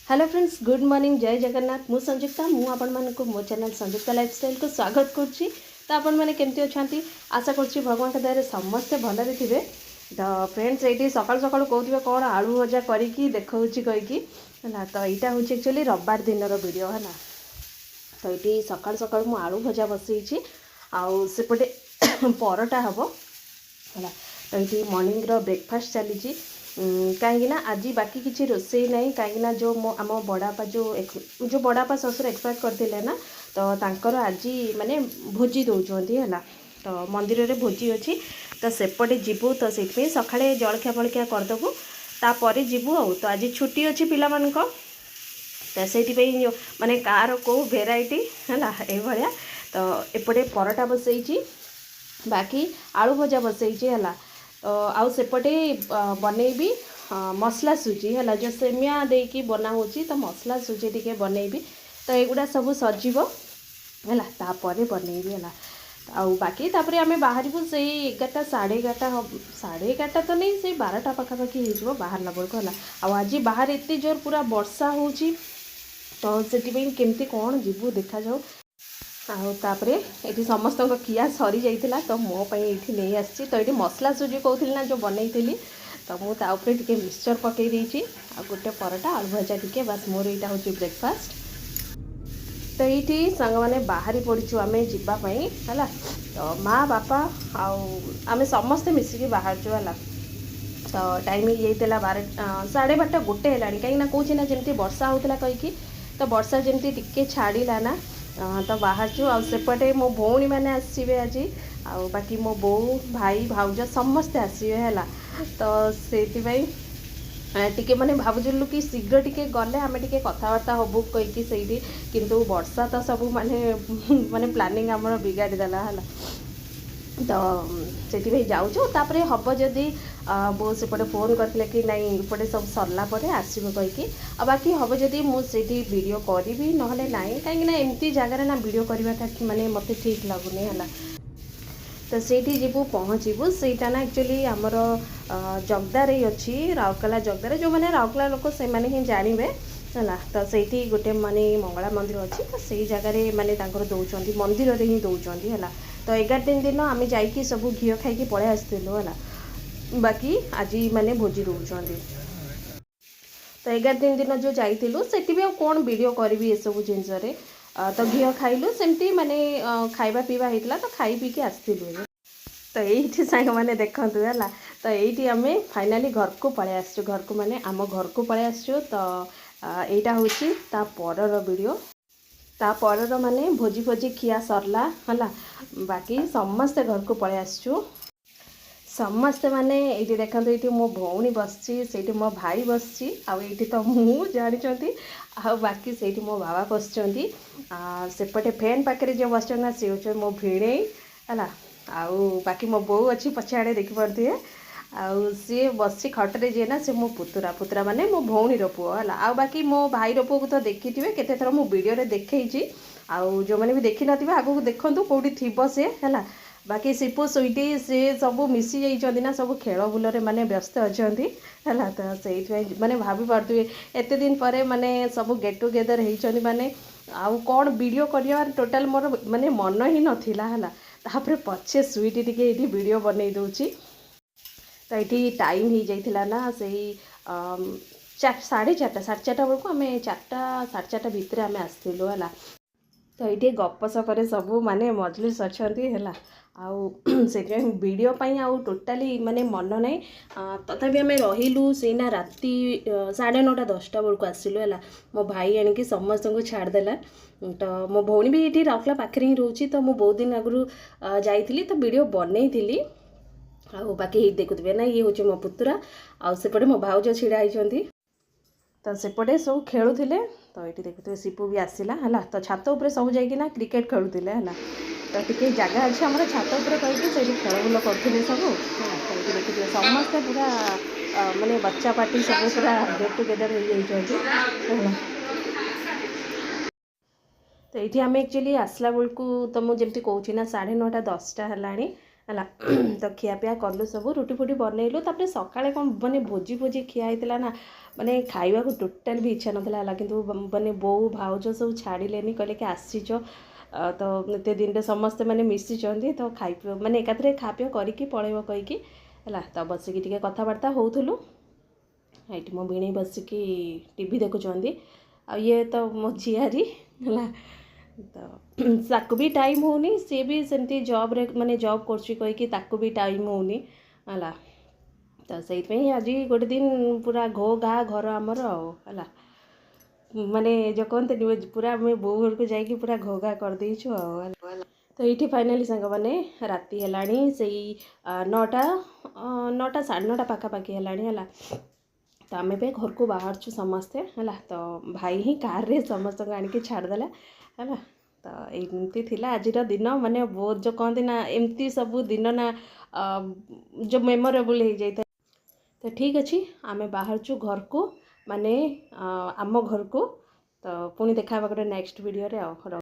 Hello friends good morning जय जगन्नाथ मु संजुक्ता मु आपण मानक मो चैनल संजुक्ता लाइफस्टाइल को स्वागत करुच्ची। तो आपण मैंने केमती अच्छा आशा करुच्ची भगवान के दया समस्ते भलरे थे। तो फ्रेंड्स ये सकाल सकाल कहते कौन आलू भजा करी देखा कहीकि है। तो यहाँ हूँ एक्चुअली रविवार दिन वीडियो है। तो ये सकाल सकाल मु आलू भजा बसई आउ सेपटे परटा हम है। तो ये मॉर्निंग ब्रेकफास्ट चली कहीं आज बाकी किसी रोसई ना कहीं जो आम बड़ापा जो बड़ापा ससुर एक्सपायर करते ना तो तांकर आज माने भोजी दौरान है। तो मंदिर रे भोजी अच्छी तो सेपटे जीवु तो से सका जलखिया फलखिया करदेबू तापर जीवु आ। तो आज छुट्टी अच्छी पिला मानक तो से माने कार को भेराइटी है ये। तो एपटे परटा बसई बाकी आलू भजा बसई है। तो आउ सेपटे बनईबी मसला सुजी है जो सेमिया देकी बना हो तो मसला सुजी टी बनईबी। तो एगुड़ा सब सजीव है तापर बनईबी है। आउ बाकी तापर आम बाहर से 11टा साढ़े 11टा तो नहीं से 12टा पाखापाखि हो बाहर बेलू है। आज बाहर एत जोर पूरा वर्षा हो तो से केमती कौन जीवु देखा जाओ। आउे ये समस्त किया सरी जाइला तो मोपाई ये नहीं आसी। तो ये मसला सुजी कहती ना जो बनई तो मुझे टे मिक्सचर पकई देती आ गोटे परटा आलू भजा टी बस मोर यहाँ हूँ ब्रेकफास्ट। तो ये सांग मैंने बाहरी पड़ू आम जावाई है। तो माँ बापा आम समस्ते मिसिकी बाहर है। तो टाइम ये 12:30 गोटे है कहीं कौन जमी वर्षा होता कहीकि तो वर्षा जमी टिके छाड़ा ना तो बाहर सेपटे मो भौणी मैंने आसवे आज आउ बाकी मो बो भाई भाउज समस्ते आसवे है। तो से टिके माने भावुलु कि शीघ्र टिके गले आम टिके कथबार्ता हबू कहीकि से किंतु वर्षा तो सब माने माने प्लानिंग आमर बिगाड़देला है। तो से जाऊँ तापर हम जदि बो सेपटे फोन करते कि नहीं इपटे सब सरला आसब कहीकि बाकी हम जदि मुझे वीडियो करी ना कहीं एमती जगार ना वीडियो करवाटा माने मत ठीक लगुनि है। तो से जीवु पहुँचबू सेटा ना एक्चुअली आमर जगदार अच्छी राउरकेला जगदार जो मैंने राउरकेला लोक से मैंने ही जानवे है। तो से गोटे माने मंगला मंदिर अच्छी तो से जगार माने दौरान मंदिर रे ही दौरान है। तो 11 दिन आम जाकि सब घी खाई पलि आसलु है। बाकी आज माने भोजी दौरान तो 11 दिन जो जाइलु से कौन वीडियो करी ये सब जिनस तो घी खाइलु सेमती माने खाइबा पीवा होता तो खाई पी के आसलु। तो ये सांग मैंने देखु है। तो ये आम फाइनाली घर को पलि आसु घर को माने आम घर को पलि आसु। तो यहाँ हूँ तापर वीडियो तापर माने भोजी भोजी खिया सरला है। बाकी समस्ते घर को पलि आसु समस्ते माने ये देखो ये मो भौणी बसची मो भाई बसची आईटी तो मु जानी बाकी से मो बाबा बसचंती सेपटे फैन पाखे जो बस सी हूँ मो भिणे है। आउ बाकी मो बो अच्छी पछाड़े देखिपे आउ सी बसी खटरे जी ना सी मो पुतुरा पुतुरा माने मो भौणी पुओ है। आ बाकी मो भाई पुओ को तो देखी थे केते थर मो वीडियो देखी आउ जो मैंने भी देखी नथिबे आगु देखंतु कोठी थिबो से है। बाकी सिपु स्वीटी सी सब मिसी जाइछंती ना सब खेल बुलरे माने व्यस्त अछंती है। तो से माने भाभी पार्थुए एते दिन पर माने सब गेट टुगेदर होइछंती माने आउ कौन वीडियो करिया टोटल मोर माने मन ही नथिला है। तापर पछे स्वीटी टिके ये वीडियो बनई दूची। तो ये टाइम हो जाइथिला ना से 4:30 बेलू आम 4टा 4:30 भितर आम आसलु है। तो ये गपसपर सब माने मजलिस अच्छा है। आउ से वीडियो पाई आउ टोटाली माने मन ना तथापि आम रहीलु से ना राति 9:30 10टा बेलू आसलु है। मो भाई आणिकी समस्त को छाड़देला। तो मो भौणी भी ये राउरकेला पाखे ही रोची तो मुझे बहुत दिन आगु जाइली तो वीडियो बनई थी। आउ बाकी देखुवे ना ये हूँ मो पुतुरा आउ सेपटे मो भाउज छिड़ा होती तो सेपटे सब खेलुले। तो ये देखुए सिपु भी आसला है। तो छात उपर सब जाइना क्रिकेट खेलुले है। तो टी जगह अच्छे आम छात उपर कहीं से खेल बुल करें सब तो देखिए समस्ते पूरा माने बच्चा पार्टी सब पूरा गेट टुगेदर हो। तो ये आम एक्चुअली आसला बेलू तो मुझे कहूँ ना 9:30 10टा है। ହେଲା ତ ଖିଆପିଆ କଲୁ ସବୁ ରୁଟି ଫୁଟି ବନେଇଲୁ ତାପରେ ସକାଳେ କ'ଣ ମାନେ ଭୋଜି ଖିଆ ହେଇଥିଲା ନା ମାନେ ଖାଇବାକୁ ଟୋଟାଲ ବି ଇଚ୍ଛା ନଥିଲା ହେଲା କିନ୍ତୁ ମାନେ ବୋଉ ଭାଉଜ ସବୁ ଛାଡ଼ିଲେନି କହିଲେ କି ଆସିଛ ତ ଏତେ ଦିନରେ ସମସ୍ତେ ମାନେ ମିଶିଛନ୍ତି ତ ମାନେ ଏକାଥରେ ଖାପିଅ କରିକି ପଳେଇବ କହିକି ହେଲା ତ ବସିକି ଟିକେ କଥାବାର୍ତ୍ତା ହେଉଥିଲୁ ଏଇଠି ମୋ ଭିଣେଇ ବସିକି ଟିଭି ଦେଖୁଛନ୍ତି ଆଉ ଇଏ ତ ମୋ ଝିଆରୀ ହେଲା ତ ତାକୁ ବି ଟାଇମ୍ ହେଉନି ସିଏ ବି ସେମିତି ଜବ୍ରେ ମାନେ ଜବ୍ କରୁଛି କହିକି ତାକୁ ବି ଟାଇମ୍ ହେଉନି ହେଲା ତ ସେଇଥିପାଇଁ ଆଜି ଗୋଟେ ଦିନ ପୁରା ଘୋ ଘା ଘର ଆମର ଆଉ ହେଲା ମାନେ ଯେଉଁ କହନ୍ତିନି ପୁରା ଆମେ ବୋଉ ଘରକୁ ଯାଇକି ପୁରା ଘୋ ଘା କରିଦେଇଛୁ ଆଉ ତ ଏଇଠି ଫାଇନାଲି ସାଙ୍ଗମାନେ ରାତି ହେଲାଣି ସେଇ 9ଟା 9:30 ପାଖାପାଖି ହେଲାଣି ହେଲା ତ ଆମେ ଏବେ ଘରକୁ ବାହାରୁଛୁ ସମସ୍ତେ ହେଲା ତ ଭାଇ ହିଁ କାର୍ରେ ସମସ୍ତଙ୍କୁ ଆଣିକି ଛାଡ଼ିଦେଲା ହେଲା ତ ଏମିତି ଥିଲା ଆଜିର ଦିନ ମାନେ ବହୁତ ଯେଉଁ କହନ୍ତି ନା ଏମିତି ସବୁ ଦିନ ନା ଯେଉଁ ମେମୋରେବୁଲ୍ ହେଇଯାଇଥାଏ ତ ଠିକ୍ ଅଛି ଆମେ ବାହାରୁଛୁ ଘରକୁ ମାନେ ଆମ ଘରକୁ ତ ପୁଣି ଦେଖା ହେବା ଗୋଟେ ନେକ୍ସଟ ଭିଡ଼ିଓରେ ଆଉ